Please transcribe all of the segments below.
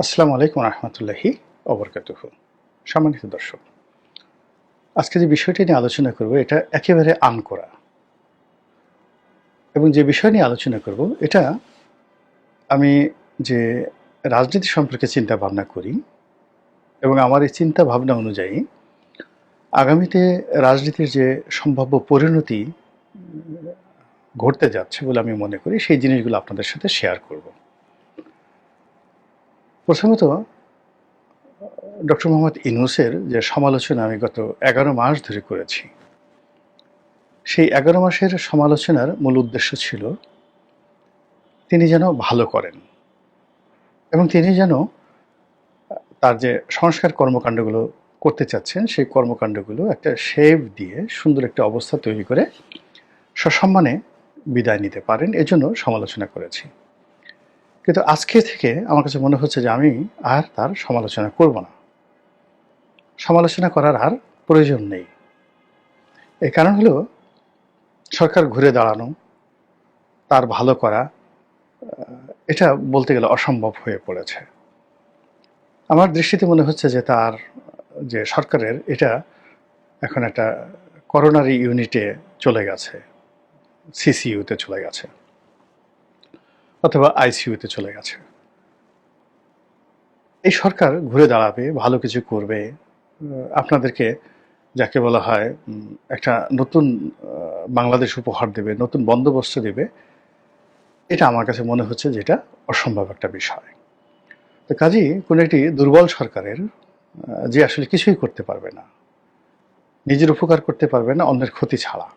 আসসালামু আলাইকুম রহমতুল্লাহি ওবরকাতুহ। সম্মানিত দর্শক, আজকে যে বিষয়টি নিয়ে আলোচনা করব এটা একেবারে আনকোরা, এবং যে বিষয় নিয়ে আলোচনা করব এটা আমি যে রাজনীতি সম্পর্কে চিন্তা ভাবনা করি এবং আমার এই চিন্তা ভাবনা অনুযায়ী আগামীতে রাজনীতির যে সম্ভাব্য পরিণতি ঘটতে যাচ্ছে বলে আমি মনে করি, সেই জিনিসগুলো আপনাদের সাথে শেয়ার করব। প্রথমত, ডক্টর মোহাম্মদ ইউনূসের যে সমালোচনা আমি গত 11 মাস ধরে করেছি, সেই 11 মাসের সমালোচনার মূল উদ্দেশ্য ছিল তিনি যেন ভালো করেন এবং তিনি যেন তার যে সংস্কার কর্মকাণ্ডগুলো করতে চাচ্ছেন সেই কর্মকাণ্ডগুলো একটা শেপ দিয়ে সুন্দর একটা অবস্থা তৈরি করে সসম্মানে বিদায় নিতে পারেন, এজন্য সমালোচনা করেছি। কিন্তু আজকে থেকে আমার কাছে মনে হচ্ছে যে আমি আর তার সমালোচনা করব না, সমালোচনা করার আর প্রয়োজন নেই। এই কারণ হলো সরকার ঘুরে দাঁড়ানো, তার ভালো করা, এটা বলতে গেলে অসম্ভব হয়ে পড়েছে। আমার দৃষ্টিতে মনে হচ্ছে যে তার যে সরকারের এটা এখন একটা করোনারি ইউনিটে চলে গেছে, সিসিইউতে চলে গেছে অথবা আইসিইউতে চলে গেছে। এই সরকার ঘুরে দাঁড়াবে, ভালো কিছু করবে, আপনাদেরকে যাকে বলা হয় একটা নতুন বাংলাদেশ উপহার দেবে, নতুন বন্দোবস্ত দেবে। এটা আমার কাছে মনে হচ্ছে যে এটা অসম্ভব একটা বিষয়। তো কাজেই কোনো একটি দুর্বল সরকারের যে আসলে কিছুই করতে পারবে না, নিজের উপকার করতে পারবে না অন্যের ক্ষতি ছাড়া,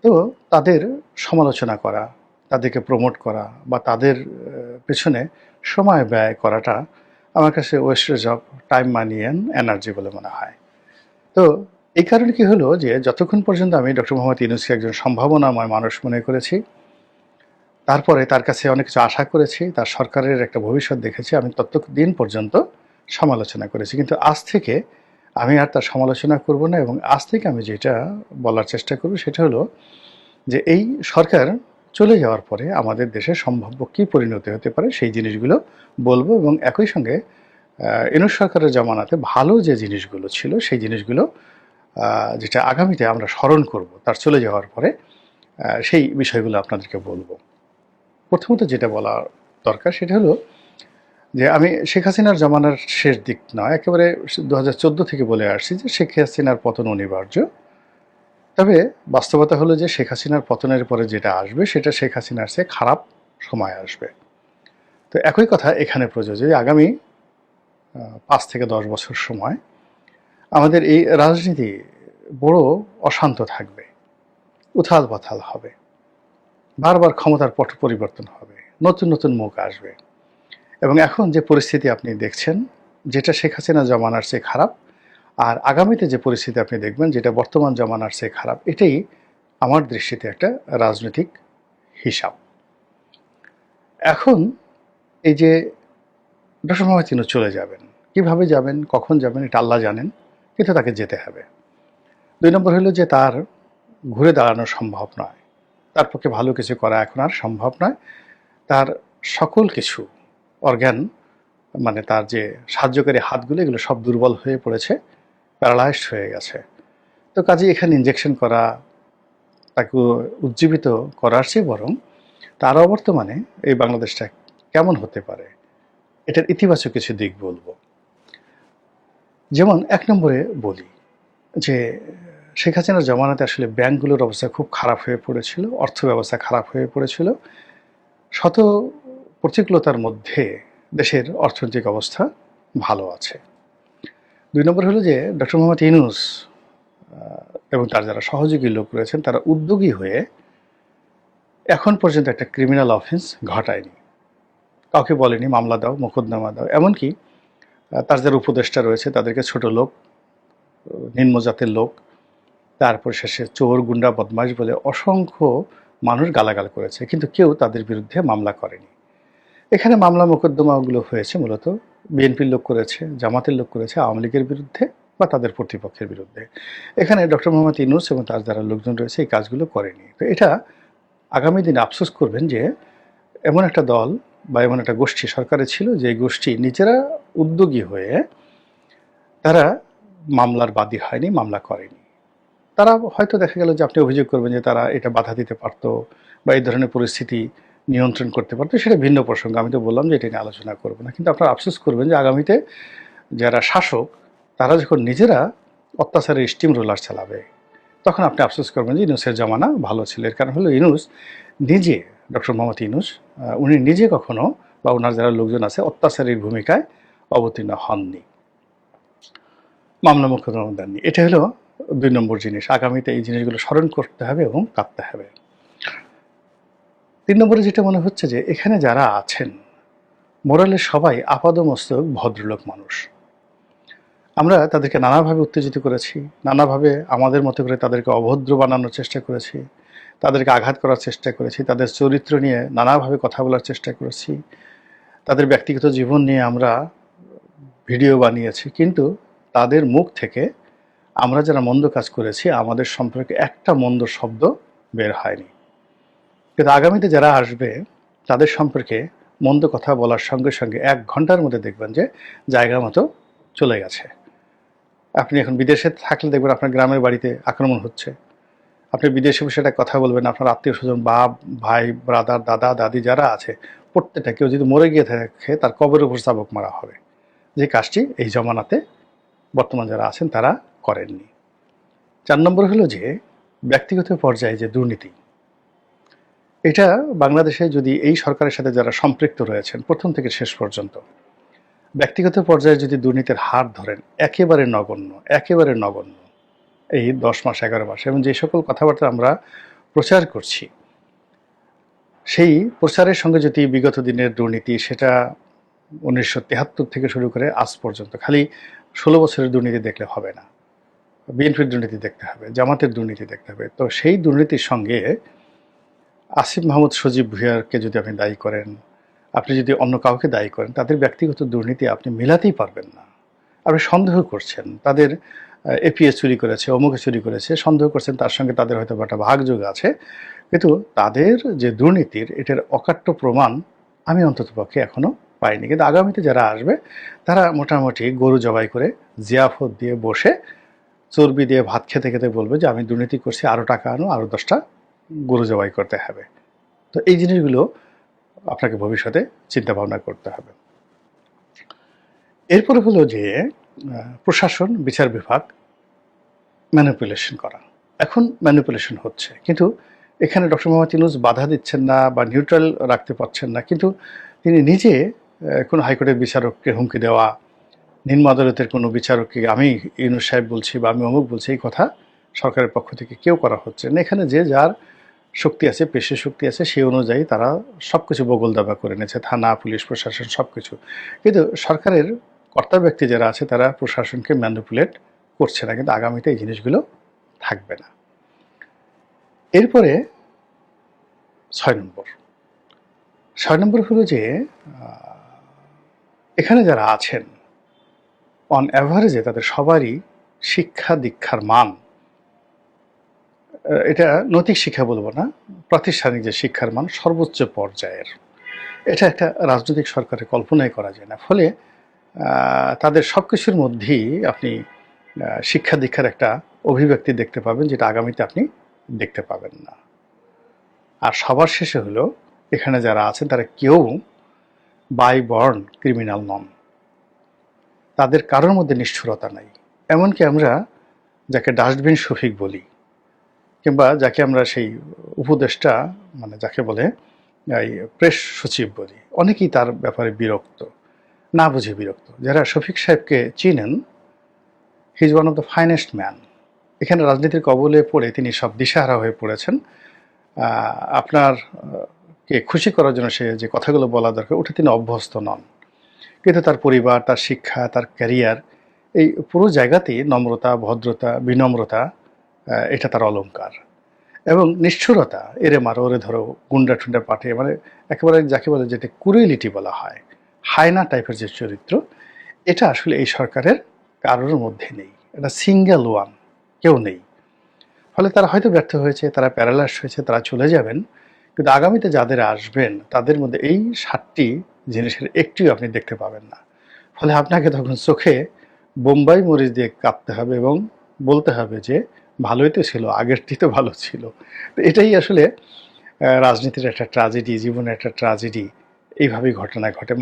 তো তাদের সমালোচনা করা, তাদেরকে প্রমোট করা বা তাদের পেছনে সময় ব্যয় করাটা আমার কাছে wastage of time, money and energy বলে মনে হয়। তো এই কারণে কি হলো যে যতক্ষণ পর্যন্ত আমি ডক্টর মোহাম্মদ ইউনূসকে একজন সম্ভাবনাময় মানুষ মনে করেছি, তারপরে তার কাছে অনেক কিছু আশা করেছি, তার সরকারের একটা ভবিষ্যৎ দেখেছি, আমি ততদিন পর্যন্ত সমালোচনা করেছি। কিন্তু আজ থেকে আমি আর তার সমালোচনা করব না, এবং আজ থেকে আমি যেটা বলার চেষ্টা করব সেটা হলো যে এই সরকার চলে যাওয়ার পরে আমাদের দেশে সম্ভাব্য কী পরিণতি হতে পারে সেই জিনিসগুলো বলবো, এবং একই সঙ্গে ইউনূস সরকারের জামানাতে ভালো যে জিনিসগুলো ছিল সেই জিনিসগুলো যেটা আগামীতে আমরা স্মরণ করব তার চলে যাওয়ার পরে, সেই বিষয়গুলো আপনাদেরকে বলবো। প্রথমত যেটা বলা দরকার সেটা হলো যে আমি শেখ হাসিনার জামানার শেষ দিক নয়, একেবারে 2014 থেকে বলে আসছি যে শেখ হাসিনার পতন অনিবার্য। তবে বাস্তবতা হলো যে শেখ হাসিনার পতনের পরে যেটা আসবে সেটা শেখ হাসিনার চেয়ে খারাপ সময় আসবে। তো একই কথা এখানে প্রযোজ্য যে আগামী 5 থেকে 10 বছর সময় আমাদের এই রাজনীতি বড় অশান্ত থাকবে, উথাল পাথাল হবে, বারবার ক্ষমতার পট পরিবর্তন হবে, নতুন নতুন মুখ আসবে। এবং এখন যে পরিস্থিতি আপনি দেখছেন যেটা শেখ হাসিনা জমানার চেয়ে খারাপ, আর আগামীতে যে পরিস্থিতি আপনি দেখবেন যেটা বর্তমান জমানার চেয়ে খারাপ, এটাই আমার দৃষ্টিতে একটা রাজনৈতিক হিসাব। এখন এই যে ডক্টর মোহাম্মদ ইউনূস চলে যাবেন, কিভাবে যাবেন, কখন যাবেন, এটা আল্লাহ জানেন, কিন্তু তাকে যেতে হবে। 2 নম্বর হলো যে তার ঘুরে দাঁড়ানো সম্ভব নয়, তার পক্ষে ভালো কিছু করা এখন আর সম্ভব নয়। তার সকল কিছু অর্গান, মানে তার যে সাহায্যকারী হাতগুলো, এগুলো সব দুর্বল হয়ে পড়েছে, প্যারালাইজড হয়ে গেছে। তো কাজে এখানে ইনজেকশন করা, তাকে উজ্জীবিত করার চেয়ে বরং তার অবর্তমানে এই বাংলাদেশটা কেমন হতে পারে এটার ইতিবাচক কিছু দিক বলবো। যেমন 1 নম্বরে বলি যে শেখ হাসিনার জমানাতে আসলে ব্যাংকগুলোর অবস্থা খুব খারাপ হয়ে পড়েছিল, অর্থ ব্যবস্থা খারাপ হয়ে পড়েছিল। শত প্রতিকূলতার মধ্যে দেশের অর্থনৈতিক অবস্থা ভালো আছে। 2 নম্বর হলো যে ডক্টর মোহাম্মদ ইউনূস এবং তার যারা সহযোগী লোক রয়েছেন তারা উদ্যোগী হয়ে এখন পর্যন্ত একটা ক্রিমিনাল অফেন্স ঘটায়নি, কাউকে বলেনি মামলা দাও, মোকদ্দমা দাও। এমনকি তার যারা উপদেষ্টা রয়েছে তাদেরকে ছোট লোক, নিম্নজাতের লোক, তারপর শেষে চোর, গুন্ডা, বদমাশ বলে অসংখ্য মানুষ গালাগাল করেছে, কিন্তু কেউ তাদের বিরুদ্ধে মামলা করেনি। এখানে মামলা মোকদ্দমাগুলো হয়েছে মূলত বিএনপির লোক করেছে, জামাতের লোক করেছে, আওয়ামী লীগের বিরুদ্ধে বা তাদের প্রতিপক্ষের বিরুদ্ধে। এখানে ডক্টর মোহাম্মদ ইউনূস এবং তার যারা লোকজন রয়েছে এই কাজগুলো করেনি। তো এটা আগামী দিনে আফসোস করবেন যে এমন একটা দল বা এমন একটা গোষ্ঠী সরকারে ছিল, যে গোষ্ঠী নিজেরা উদ্যোগী হয়ে তারা মামলার বাদী হয়নি, মামলা করেনি। তারা হয়তো দেখা গেল যে আপনি অভিযোগ করবেন যে তারা এটা বাধা দিতে পারতো বা এই ধরনের পরিস্থিতি নিয়ন্ত্রণ করতে পারতো, সেটা ভিন্ন প্রসঙ্গ। আমি তো বললাম যে এটা নিয়ে আলোচনা করবো না, কিন্তু আপনারা আফসোস করবেন যে আগামীতে যারা শাসক তারা যখন নিজেরা অত্যাচারের স্টিম রোলার চালাবে, তখন আপনি আফসোস করবেন যে ইউনূসের জামানা ভালো ছিল। এর কারণ হলো ইউনূস নিজে, ডক্টর মোহাম্মদ ইউনূস, উনি নিজে কখনো বা ওনার যারা লোকজন আছে অত্যাচারীর ভূমিকায় অবতীর্ণ হননি, মামলা মোকদ্দমা দেননি। এটা হলো 2 নম্বর জিনিস। আগামীতে এই জিনিসগুলো স্মরণ করতে হবে এবং কাঁদতে হবে। 3 নম্বরে যেটা মনে হচ্ছে যে এখানে যারা আছেন মোরালে সবাই আপাদমস্তক ভদ্রলোক মানুষ। আমরা তাদেরকে নানাভাবে উত্তেজিত করেছি, নানাভাবে আমাদের মতো করে তাদেরকে অভদ্র বানানোর চেষ্টা করেছি, তাদেরকে আঘাত করার চেষ্টা করেছি, তাদের চরিত্র নিয়ে নানাভাবে কথা বলার চেষ্টা করেছি, তাদের ব্যক্তিগত জীবন নিয়ে আমরা ভিডিও বানিয়েছি, কিন্তু তাদের মুখ থেকে আমরা যারা মন্দ কাজ করেছি আমাদের সম্পর্কে একটা মন্দ শব্দ বের হয়নি। কিন্তু আগামীতে যারা আসবে তাদের সম্পর্কে মন্দ কথা বলার সঙ্গে সঙ্গে 1 ঘন্টার মধ্যে দেখবেন যে জায়গা মতো চলে গেছে। আপনি এখন বিদেশে থাকলে দেখবেন আপনার গ্রামের বাড়িতে আক্রমণ হচ্ছে, আপনি বিদেশে বসে একটা কথা বলবেন, আপনার আত্মীয় স্বজন, বাপ ভাই ব্রাদার দাদা দাদি যারা আছে প্রত্যেকটা কেউ যদি মরে গিয়ে থাকে তার কবরের উপর চাবুক মারা হবে। যে কাজটি এই জমানাতে বর্তমান যারা আছেন তারা করেননি। 4 নম্বর হলো যে ব্যক্তিগত পর্যায়ে যে দুর্নীতি, এটা বাংলাদেশে যদি এই সরকারের সাথে যারা সম্পৃক্ত রয়েছেন প্রথম থেকে শেষ পর্যন্ত, ব্যক্তিগত পর্যায়ে যদি দুর্নীতির হার ধরেন একেবারে নগণ্য, একেবারে নগণ্য। এই 10 মাস 11 মাস এবং যে সকল কথাবার্তা আমরা প্রচার করছি, সেই প্রচারের সঙ্গে যদি বিগত দিনের দুর্নীতি, সেটা 1973 থেকে শুরু করে আজ পর্যন্ত খালি 16 বছরের দুর্নীতি দেখলে হবে না, বিএনপির দুর্নীতি দেখতে হবে, জামাতের দুর্নীতি দেখতে হবে। তো সেই দুর্নীতির সঙ্গে আসিফ মাহমুদ সজীব ভুঁইয়াকে যদি আপনি দায়ী করেন, আপনি যদি অন্য কাউকে দায়ী করেন, তাদের ব্যক্তিগত দুর্নীতি আপনি মেলাতেই পারবেন না। আপনি সন্দেহ করছেন তাদের এপিএস চুরি করেছে, অমুকে চুরি করেছে, সন্দেহ করছেন তার সঙ্গে তাদের হয়তো একটা ভাগযোগ আছে, কিন্তু তাদের যে দুর্নীতির এটার অকাট্য প্রমাণ আমি অন্ততপক্ষে এখনো পাইনি। কিন্তু আগামীতে যারা আসবে তারা মোটামুটি গরু জবাই করে জিয়াফত দিয়ে বসে চর্বি দিয়ে ভাত খেতে খেতে বলবে যে আমি দুর্নীতি করছি, আরও টাকা আনো, আরও 10টা গরু জবাই করতে হবে। তো এই জিনিসগুলো আপনাকে ভবিষ্যতে চিন্তা ভাবনা করতে হবে। এরপরে হলো যে প্রশাসন, বিচার বিভাগ ম্যানিপুলেশন করা। এখন ম্যানিপুলেশন হচ্ছে, কিন্তু এখানে ডক্টর মোহাম্মদ ইউনূস বাধা দিচ্ছেন না বা নিউট্রাল রাখতে পারছেন না, কিন্তু তিনি নিজে কোনো হাইকোর্টের বিচারককে হুমকি দেওয়া, নিম্ন আদালতের কোনো বিচারককে আমি ইউনূস সাহেব বলছি বা আমি অমুক বলছি, এই কথা সরকারের পক্ষ থেকে কেউ করা হচ্ছে না। এখানে যে যার শক্তি আছে, পেশি শক্তি আছে, সেই অনুযায়ী তারা সব কিছু বগল দাবা করে নিয়েছে, থানা, পুলিশ, প্রশাসন সব কিছু। কিন্তু সরকারের কর্তা ব্যক্তি যারা আছে তারা প্রশাসনকে ম্যানিপুলেট করছে না, কিন্তু আগামীতে এই জিনিসগুলো থাকবে না। এরপরে 6 নম্বর হলো যে এখানে যারা আছেন অন অ্যাভারেজে তাদের সবারই শিক্ষা দীক্ষার মান, এটা নৈতিক শিক্ষা বলবো না, প্রাতিষ্ঠানিক যে শিক্ষার মান সর্বোচ্চ পর্যায়ের, এটা একটা রাজনৈতিক সরকারের কল্পনাই করা যায় না। ফলে তাদের সব কিছুর মধ্যেই আপনি শিক্ষা দীক্ষার একটা অভিব্যক্তি দেখতে পাবেন, যেটা আগামীতে আপনি দেখতে পাবেন না। আর সবার শেষে হলো এখানে যারা আছেন তারা কেউ বাই বর্ন ক্রিমিনাল নন, তাদের কারোর মধ্যে নিষ্ঠুরতা নাই। এমনকি আমরা যাকে ডাস্টবিন শফিক বলি, কিংবা যাকে আমরা সেই উপদেষ্টা মানে যাকে বলে এই প্রেস সচিব বলি, অনেকেই তার ব্যাপারে বিরক্ত, না বুঝে বিরক্ত। যারা শফিক সাহেবকে চিনেন, he is one of the finest man. এখানে রাজনীতির কবলে পড়ে তিনি সব দিশাহারা হয়ে পড়েছেন। আপনার কে খুশি করার জন্য সে যে কথাগুলো বলা দরকার ওটা তিনি অভ্যস্ত নন, কিন্তু তার পরিবার, তার শিক্ষা, তার ক্যারিয়ার, এই পুরো জায়গাতেই নম্রতা, ভদ্রতা, বিনম্রতা, এটা তার অলংকার। এবং নিষ্ঠুরতা, এরে মারো, ওরে ধরো, গুন্ডা টুন্ডা পাঠিয়ে, মানে একেবারে যাকে বলে যেটা কুরিলিটি বলা হয়, হায়না টাইপের যে চরিত্র, এটা আসলে এই সরকারের কারোর মধ্যে নেই। এটা সিঙ্গেল ওয়ান, কেউ নেই। ফলে তারা হয়তো ব্যর্থ হয়েছে, তারা প্যারালাইজড হয়েছে, তারা চলে যাবেন, কিন্তু আগামীতে যাদের আসবেন তাদের মধ্যে এই ৭টি জিনিসের একটিও আপনি দেখতে পাবেন না। ফলে আপনাকে তখন চোখে বোম্বাই মরিচ দিয়ে কাঁপতে হবে এবং বলতে হবে যে ভালোই তো ছিল, আগেরটি তো ভালো ছিল। তো এটাই আসলে রাজনীতির একটা ট্র্যাজেডি, জীবনের একটা ট্র্যাজেডি। এইভাবেই ঘটনা ঘটে।